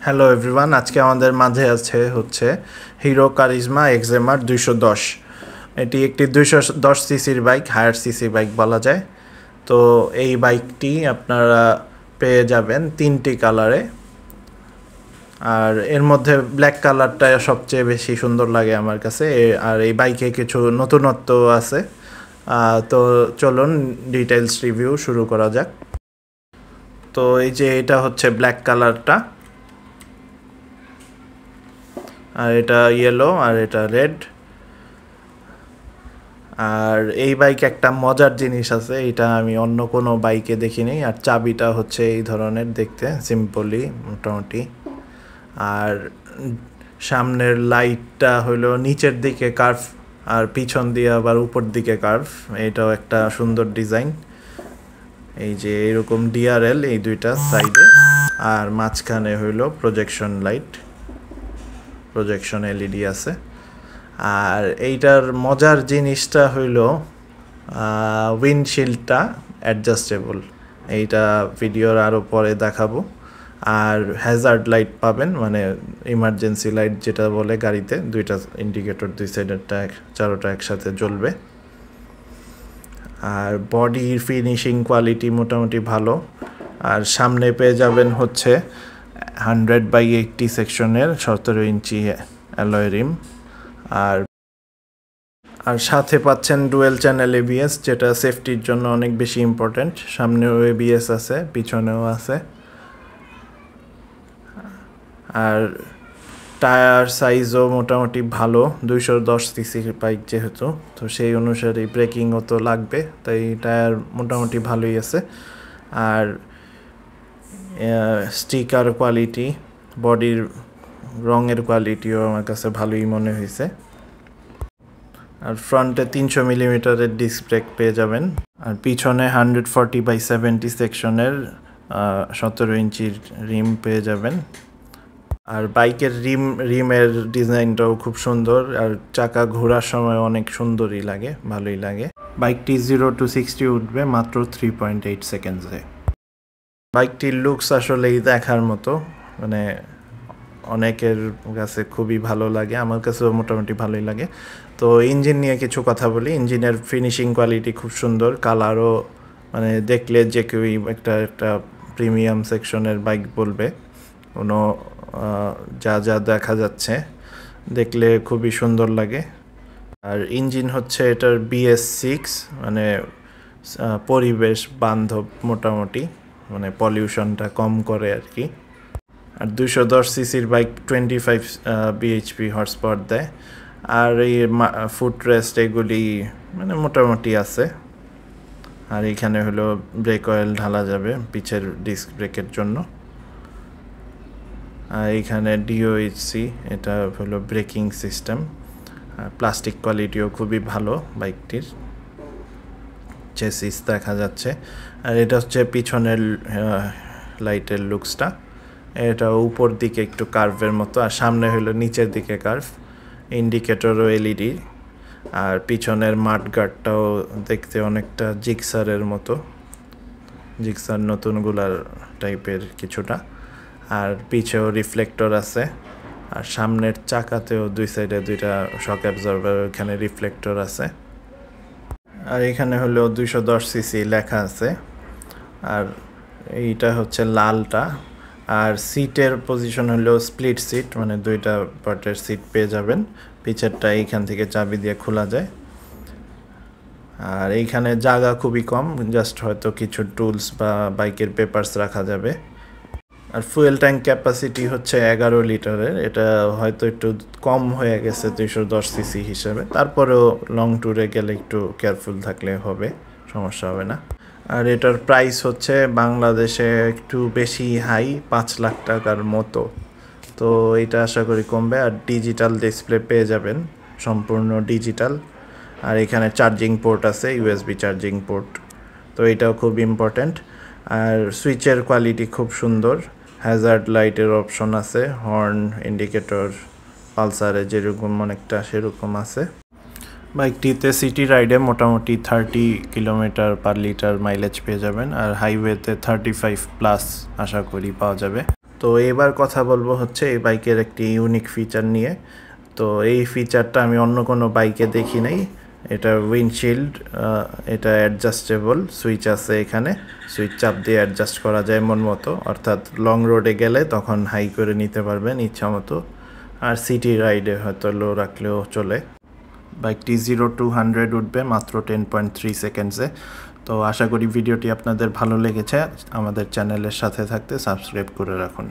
Hello everyone, আজকে আমাদের মাঝে আছে হিরো কারিজমা এক্সএমআর 210। এটি একটি 210 সিসির বাইক, হায়ার সিসি বাইক বলা যায়। তো এই বাইকটি আপনারা পেয়ে যাবেন 3টি কালারে, আর এর মধ্যে ব্ল্যাক কালারটা সবচেয়ে বেশি সুন্দর লাগে আমার কাছে। আর এই বাইকে কিছু নতুনত্ব আছে। তো চলুন ডিটেলস রিভিউ শুরু করা যাক। তো এই যে এটা হচ্ছে ব্ল্যাক কালারটা, আর এটা ইয়েলো, আর এটা রেড। আর এই বাইক একটা মজার জিনিস আছে, এটা আমি অন্য কোনো বাইকে দেখিনি। আর চাবিটা হচ্ছে এই ধরনের দেখতে, সিম্পলি মোটামুটি। আর সামনের লাইটটা হলো নিচের দিকে কার্ভ, আর পিছন দিয়ে আবার উপর দিকে কার্ভ। এটাও একটা সুন্দর ডিজাইন। এই যে এরকম ডিআরএল এই দুইটা সাইডে, আর মাঝখানে হইলো প্রজেকশন লাইট, প্রজেকশন এলইডি আছে। আর এইটার মজার জিনিসটা হইল উইন্ডশিল্ডটা অ্যাডজাস্টেবল। এইটা ভিডিওর আরও পরে দেখাবো। আর হ্যাজার্ড লাইট পাবেন, মানে ইমার্জেন্সি লাইট যেটা বলে গাড়িতে, দুইটা ইন্ডিকেটর দুই সাইডেরটা চারোটা একসাথে জ্বলবে। আর বডির ফিনিশিং কোয়ালিটি মোটামুটি ভালো। আর সামনে পেয়ে যাবেন 100/80 সেকশনের 17 ইঞ্চি অ্যালয় রিম। আর সাথে পাচ্ছেন ডুয়েল চ্যানেল এবিএস, যেটা সেফটির জন্য অনেক বেশি ইম্পর্ট্যান্ট। সামনেও এবিএস আছে, পিছনেও আছে। আর টায়ার সাইজও মোটামুটি ভালো, 210 সিসির বাইক যেহেতু, তো সেই অনুসারে ব্রেকিংও তো লাগবে, তাই টায়ার মোটামুটি ভালোই আছে। আর স্টিকার কোয়ালিটি, বডির রঙের কোয়ালিটিও আমার কাছে ভালোই মনে হয়েছে। আর ফ্রন্টে 300 মিলিমিটারের ডিস্ক ব্রেক পেয়ে যাবেন। আর পিছনে 140/70 সেকশনের 17 ইঞ্চির রিম পেয়ে যাবেন। আর বাইকের রিমের ডিজাইনটাও খুব সুন্দর, আর চাকা ঘোরার সময় অনেক সুন্দরই লাগে, ভালোই লাগে। বাইকটি 0 to 60 উঠবে মাত্র 3.8 সেকেন্ডসে। বাইকটির লুকস আসলেই দেখার মতো, মানে অনেকের কাছে খুবই ভালো লাগে, আমার কাছেও মোটামুটি ভালোই লাগে। তো ইঞ্জিন নিয়ে কিছু কথা বলি। ইঞ্জিনের ফিনিশিং কোয়ালিটি খুব সুন্দর, কালারও মানে দেখলে যে কেউই একটা প্রিমিয়াম সেকশনের বাইক বলবে। কোনো যা দেখা যাচ্ছে দেখলে খুবই সুন্দর লাগে। আর ইঞ্জিন হচ্ছে এটার BS6, মানে পরিবেশ বান্ধব মোটামুটি, মানে পলিউশনটা কম করে আর কি। আর 210 সিসির বাইক 25 bhp হর্স পাওয়ার দেয়। আর এই ফুট রেস্ট এগুলি মানে মোটামুটি আছে। আর এখানে হলো ব্রেক অয়েল ঢালা যাবে পিছের ডিস্ক ব্রেকের জন্য। আর এইখানে DOHC, এটা হলো ব্রেকিং সিস্টেম। আর প্লাস্টিক কোয়ালিটিও খুবই ভালো বাইকটির, চেসিস দেখা যাচ্ছে। আর এটা হচ্ছে পিছনের লাইটের লুকসটা, এটা উপর দিকে একটু কার্ভের মতো, আর সামনে হলো নিচের দিকে কার্ভ। ইন্ডিকেটরও এলইডি। আর পিছনের মাঠগার্ডটাও দেখতে অনেকটা জিক্সারের মতো, জিক্সার নতুনগুলার টাইপের কিছুটা। আর পিছেও রিফ্লেক্টর আছে। আর সামনের চাকাতেও দুই সাইডে দুইটা শক অ্যাবজর্বার, ওইখানে রিফ্লেক্টর আছে। আর এখানে হলো 210 সিসি লেখা আছে। আর এইটা হচ্ছে লালটা। আর সিটের পজিশন হলো স্প্লিট সিট, মানে দুইটা পার্টের সিট পেয়ে যাবেন। পিছেরটা এইখান থেকে চাবি দিয়ে খোলা যায়। আর এইখানে জায়গা খুবই কম, জাস্ট হয়তো কিছু টুলস বা বাইকের পেপারস রাখা যাবে। আর ফুয়েল ট্যাঙ্ক ক্যাপাসিটি হচ্ছে 11 লিটারের, এটা হয়তো একটু কম হয়ে গেছে 210 সিসি হিসেবে, তারপরেও লং ট্যুরে গেলে একটু কেয়ারফুল থাকলে হবে, সমস্যা হবে না। আর এটার প্রাইস হচ্ছে বাংলাদেশে একটু বেশি হাই, 5 লাখ টাকার মতো। তো এটা আশা করি কমবে। আর ডিজিটাল ডিসপ্লে পেয়ে যাবেন, সম্পূর্ণ ডিজিটাল। আর এখানে চার্জিং পোর্ট আছে, USB চার্জিং পোর্ট, তো এটাও খুব ইম্পর্ট্যান্ট। আর সুইচের কোয়ালিটি খুব সুন্দর, হ্যাজার্ড লাইটের অপশন আছে, হর্ন, ইন্ডিকেটর, পালসারে যেরকম অনেকটা সেরকম আছে। বাইকটিতে সিটি রাইডে মোটামুটি 30 কিলোমিটার/লিটার মাইলেজ পেয়ে যাবেন। আর হাইওয়েতে 35+ আশা করি পাওয়া যাবে। তো এবার কথা বলবো হচ্ছে এই বাইকের একটি ইউনিক ফিচার নিয়ে। তো এই ফিচারটা আমি অন্য কোনো বাইকে দেখি নাই। এটা উইন্ডশিল্ড, এটা অ্যাডজাস্টেবল সুইচ আছে এখানে, সুইচ চাপ দিয়ে অ্যাডজাস্ট করা যায় মন মতো, অর্থাৎ লং রোডে গেলে তখন হাই করে নিতে পারবেন ইচ্ছা মতো, আর সিটি রাইডে হয়তো লো রাখলেও চলে। বাইকটি 0-100 উঠবে মাত্র 10.3 সেকেন্ডসে। তো আশা করি ভিডিওটি আপনাদের ভালো লেগেছে। আমাদের চ্যানেলের সাথে থাকতে সাবস্ক্রাইব করে রাখুন।